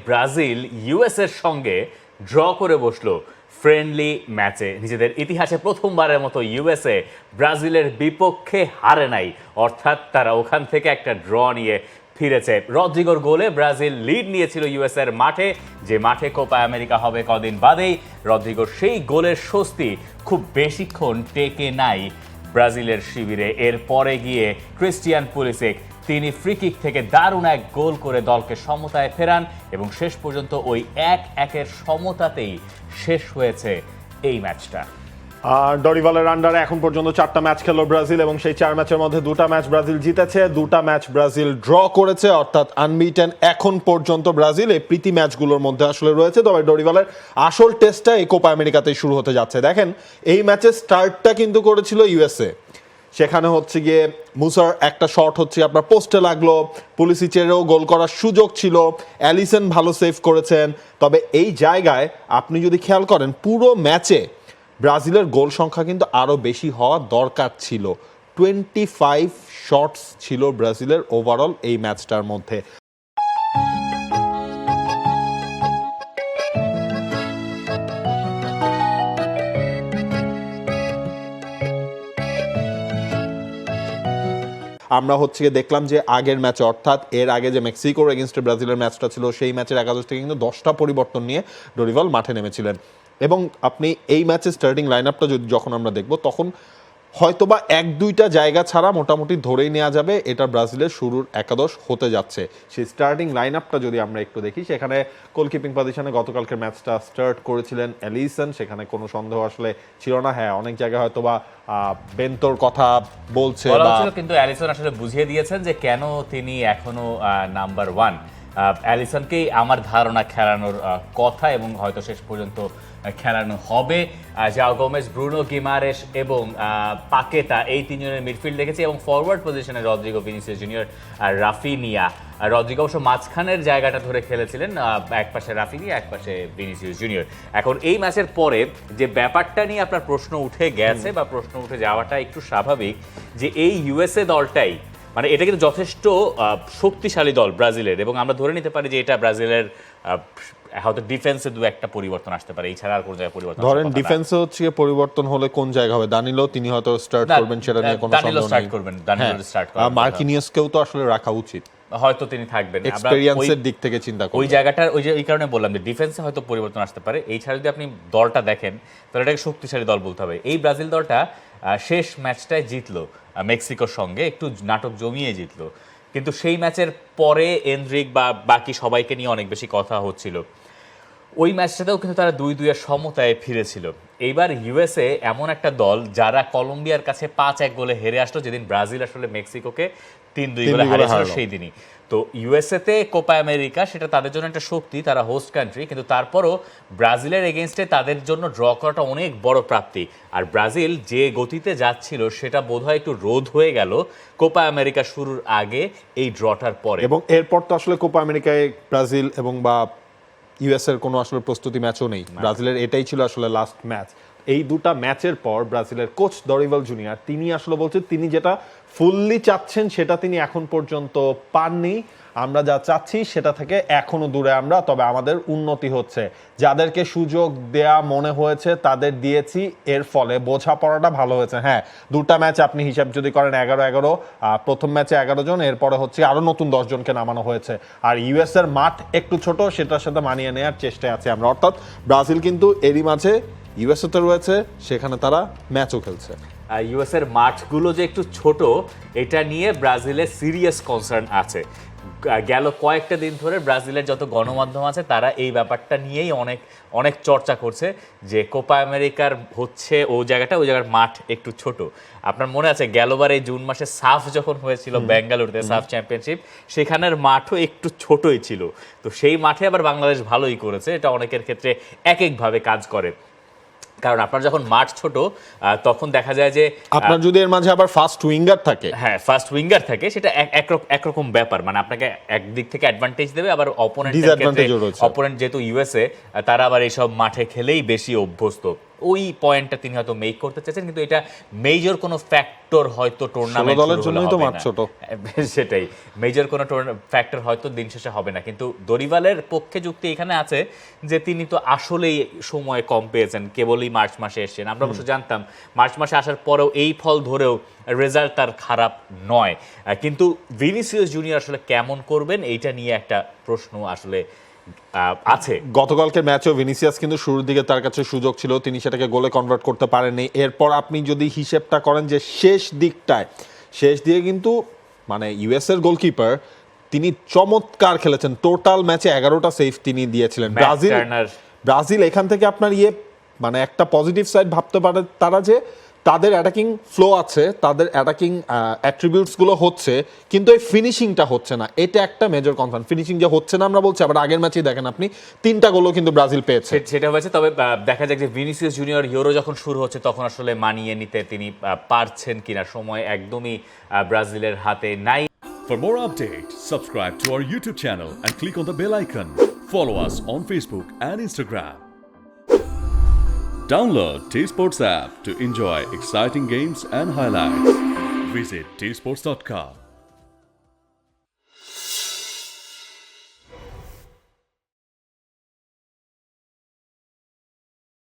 Brazil US এর সঙ্গে draw করে বসলো ফ্রেন্ডলি ম্যাচে। নিজেদের ইতিহাসে প্রথমবারের মতো ইউএসএ ব্রাজিলের বিপক্ষে হারে নাই, অর্থাৎ তারা ওখান থেকে একটা ড্র নিয়ে ফিরেছে। রদ্রিগোর গোলে ব্রাজিল লিড নিয়েছিল ইউএস এর মাঠে, যে মাঠে কোপা আমেরিকা হবে কদিন বাদেই। রদ্রিগোর সেই গোলের স্বস্তি খুব বেশিক্ষণ টেকে নাই ব্রাজিলের শিবিরে। এরপরে গিয়ে ক্রিস্টিয়ান পুলিসিক তিনি ফ্রিকিক থেকে দারুণ এক গোল করে দলকে সমতায় ফেরান এবং শেষ পর্যন্ত ওই 1-1 সমতাতেই শেষ হয়েছে এই ম্যাচটা। ডরিভালের আন্ডারে এখন পর্যন্ত 4টা ম্যাচ খেললো ব্রাজিল এবং সেই 4 ম্যাচের মধ্যে 2টা ম্যাচ ব্রাজিল জিতেছে, 2টা ম্যাচ ব্রাজিল ড্র করেছে, অর্থাৎ আনবিটেন এখন পর্যন্ত ব্রাজিল এই প্রীতি ম্যাচগুলোর মধ্যে আসলে রয়েছে। তবে ডরিভালের আসল টেস্টটা এই কোপা আমেরিকাতেই শুরু হতে যাচ্ছে। দেখেন এই ম্যাচের স্টার্টটা কিন্তু করেছিল ইউএসএ, সেখানে হচ্ছে গিয়ে মুসার একটা শট হচ্ছে আপনার পোস্টে লাগলো, পুলিসিচেরও গোল করার সুযোগ ছিল, অ্যালিসন ভালো সেভ করেছেন। তবে এই জায়গায় আপনি যদি খেয়াল করেন পুরো ম্যাচে ব্রাজিলের গোল সংখ্যা কিন্তু আরও বেশি হওয়া দরকার ছিল। 25 শটস ছিল ব্রাজিলের ওভারঅল এই ম্যাচটার মধ্যে। আমরা হচ্ছে দেখলাম যে আগের ম্যাচে, অর্থাৎ এর আগে যে মেক্সিকোর এগেনস্টে ব্রাজিলের ম্যাচটা ছিল, সেই ম্যাচের একাদশ থেকে কিন্তু 10টা পরিবর্তন নিয়ে ডরিভাল মাঠে নেমেছিলেন। এবং আপনি এই ম্যাচের স্টার্টিং লাইন আপটা যখন আমরা দেখব, তখন হয়তোবা 1-2টা জায়গা ছাড়া মোটামুটি ধরেই নেওয়া যাবে এটা ব্রাজিলের শুরুর একাদশ হতে যাচ্ছে। সেই স্টার্টিং লাইন আপটা যদি আমরা একটু দেখি, সেখানে গোলকিপিং পজিশনে গতকালকের ম্যাচটা স্টার্ট করেছিলেন অ্যালিসন, সেখানে কোনো সন্দেহ আসলে ছিল না। হ্যাঁ, অনেক জায়গায় হয়তোবা বেন্তোর কথা বলছে, কিন্তু অ্যালিসন আসলে বুঝিয়ে দিয়েছেন যে কেন তিনি এখনো নাম্বার 1। অ্যালিসনকেই আমার ধারণা খেলানোর কথা এবং হয়তো শেষ পর্যন্ত খেলানো হবে। জাও গোমেজ, ব্রুনো গিমারেশ এবং পাকেতা, এই তিনজনের মিডফিল্ড দেখেছি এবং ফরওয়ার্ড পজিশনে রদ্রিগো, ভিনিসিয়াস জুনিয়র আর রাফিনিয়া। রদ্রিগো অবশ্য মাঝখানের জায়গাটা ধরে খেলেছিলেন, এক পাশে রাফিনিয়া, এক পাশে ভিনিসিয়াস জুনিয়র। এখন এই ম্যাচের পরে যে ব্যাপারটা নিয়ে আপনার প্রশ্ন উঠে গেছে বা প্রশ্ন উঠে যাওয়াটা একটু স্বাভাবিক, যে এই ইউএসএ দলটাই মানে এটা কিন্তু যথেষ্ট শক্তিশালী দল ব্রাজিলের, এবং আমরা ধরে নিতে পারি যে এটা ব্রাজিলের হয়তো ডিফেন্সে দু একটা পরিবর্তন আসতে পারে, এছাড়া আর কোন জায়গায় পরিবর্তন ধরেন ডিফেন্সে হচ্ছে পরিবর্তন হলে কোন জায়গা হবে? দানিলো তিনি হয়তো স্টার্ট করবেন, সেটা নিয়ে কোনো সন্দেহ নেই। স্টার্ট করবেন, দানিলো স্টার্ট করবেন। মার্কিনিয়াসকেও তো আসলে রাখা উচিত, হয়তো তিনি থাকবেন। এক্সপেরিয়েন্সের দিক থেকে চিন্তা করব ওই জায়গাটার এই কারণে বললাম যে ডিফেন্সে হয়তো পরিবর্তন আসতে পারে। এই ছাড়া যদি আপনি দলটা দেখেন তাহলে এটাকে শক্তিশালী দল বলতে হবে। এই ব্রাজিল দলটা শেষ ম্যাচটায় জিতলো মেক্সিকোর সঙ্গে, একটু নাটক জমিয়ে জিতলো, কিন্তু সেই ম্যাচের পরে এনরিক বা বাকি সবাইকে নিয়ে অনেক বেশি কথা হচ্ছিল। ওই ম্যাচটাতেও কিন্তু তারা 2-2 সমতায় ফিরেছিল। এইবার ইউএসএ এমন একটা দল যারা কলম্বিয়ার কাছে 5-1 গোলে হেরে আসলো, যেদিন ব্রাজিল আসলে মেক্সিকোকে 3-2 গোলে হারিয়েছিল সেই দিনই। তো ইউএসএতে কোপা আমেরিকা সেটা তাদের জন্য একটা শক্তি, তারা হোস্ট কান্ট্রি, কিন্তু তারপরও ব্রাজিলের এগেনস্টে তাদের জন্য ড্র করাটা অনেক বড় প্রাপ্তি। আর ব্রাজিল যে গতিতে যাচ্ছিল সেটা বোধহয় একটু রোধ হয়ে গেল কোপা আমেরিকা শুরুর আগে এই ড্রটার পরে। এবং এরপর তো আসলে কোপা আমেরিকায় ব্রাজিল এবং বা ইউএস এর কোনো আসলে প্রস্তুতি ম্যাচও নেই, ব্রাজিলের এটাই ছিল আসলে লাস্ট ম্যাচ। এই 2টা ম্যাচের পর ব্রাজিলের কোচ ডরিভাল জুনিয়র তিনি আসলে বলছেন তিনি যেটা ফুললি চাচ্ছেন সেটা তিনি এখন পর্যন্ত পাননি। আমরা যা চাচ্ছি সেটা থেকে এখনো দূরে আমরা, তবে আমাদের উন্নতি হচ্ছে, যাদেরকে সুযোগ দেয়া মনে হয়েছে তাদের দিয়েছি, এর ফলে বোঝাপড়াটা ভালো হয়েছে। হ্যাঁ, 2টা ম্যাচ আপনি হিসাব যদি করেন 11-11, প্রথম ম্যাচে 11 জন, এরপরে হচ্ছে আরো নতুন 10 জনকে নামানো হয়েছে। আর ইউএস এর মাঠ একটু ছোট, সেটার সাথে মানিয়ে নেওয়ার চেষ্টায় আছি আমরা। অর্থাৎ ব্রাজিল কিন্তু এরই মাঝে ইউএসএতে রয়েছে, সেখানে তারা ম্যাচও খেলছে। ইউএস এর মাঠগুলো যে একটু ছোট, এটা নিয়ে ব্রাজিলের সিরিয়াস কনসার্ন আছে। গেল কয়েকটা দিন ধরে ব্রাজিলের যত গণমাধ্যম আছে তারা এই ব্যাপারটা নিয়েই অনেক চর্চা করছে যে কোপা আমেরিকার হচ্ছে ওই জায়গার মাঠ একটু ছোট। আপনার মনে আছে গেলবার এই জুন মাসে সাফ যখন হয়েছিল বেঙ্গালুরুতে সাফ চ্যাম্পিয়নশিপ, সেখানের মাঠও একটু ছোটই ছিল। তো সেই মাঠে আবার বাংলাদেশ ভালোই করেছে, এটা অনেকের ক্ষেত্রে এক একভাবে কাজ করে। কারণ আপনার যখন মাঠ ছোট তখন দেখা যায় যে আপনার যদি এর মাঝে আবার ফাস্ট উইঙ্গার থাকে, হ্যাঁ ফাস্ট উইঙ্গার থাকে, সেটা একরকম ব্যাপার, মানে আপনাকে একদিক থেকে অ্যাডভান্টেজ দেবে, আবার অপোনেন্ট যেহেতু ইউএসএ তারা আবার এইসব মাঠে খেলেই বেশি অভ্যস্ত। ওই পয়েন্টটা তিনি হয়তো মেক করতে চাইছেন, কিন্তু এটা মেজর কোনো ফ্যাক্টর হয়তো টুর্নামেন্ট দলের জন্যই তো মাঠ ছোট। সেটাই, মেজর কোনো ফ্যাক্টর হয়তো দিন শেষে হবে না। কিন্তু দরিভালের পক্ষে যুক্তি এখানে আছে যে তিনি তো আসলেই সময় কম পেয়েছেন, কেবলই মার্চ মাসে এসেছেন। আমরা অবশ্য জানতাম মার্চ মাসে আসার পরেও এই ফল ধরেও রেজাল্ট তার খারাপ নয়, কিন্তু ভিনিসিয়াস জুনিয়র আসলে কেমন করবেন এইটা নিয়ে একটা প্রশ্ন আসলে আছে। গতকালকের ম্যাচেও ভিনিসিয়াস কিন্তু শুরুর দিকে তার কাছে সুযোগ ছিল, তিনি সেটাকে গোলে কনভার্ট করতে পারেননি। এরপর আপনি যদি হিসেবটা করেন যে শেষ দিকে কিন্তু মানে ইউএস এর গোলকিপার তিনি চমৎকার খেলেছেন, টোটাল ম্যাচে 11টা সেভ তিনি দিয়েছিলেন। ব্রাজিল এখান থেকে আপনার মানে একটা পজিটিভ সাইড ভাবতে পারে তারা যে তাদের অ্যাটাকিং ফ্লো আছে, তাদের অ্যাটাকিং অ্যাট্রিবিউটস গুলো হচ্ছে, কিন্তু এই ফিনিশিংটা হচ্ছে না। এটা একটা মেজর কনসার্ন, ফিনিশিং যে হচ্ছে না আমরা বলছি, আবার আগের ম্যাচেই দেখেন আপনি 3টা গোলও কিন্তু ব্রাজিল পেয়েছে। সেটা হয়েছে, তবে দেখা যাক যে ভিনিসিয়াস জুনিয়র ইউরো যখন শুরু হচ্ছে তখন আসলে মানিয়ে নিতে তিনি পারছেন কিনা, সময় একদমই ব্রাজিলের হাতে নাই। For more updates, subscribe to our YouTube channel and click on the bell icon. Follow us on Facebook and Instagram. Download T-Sports app to enjoy exciting games and highlights. Visit tsports.com.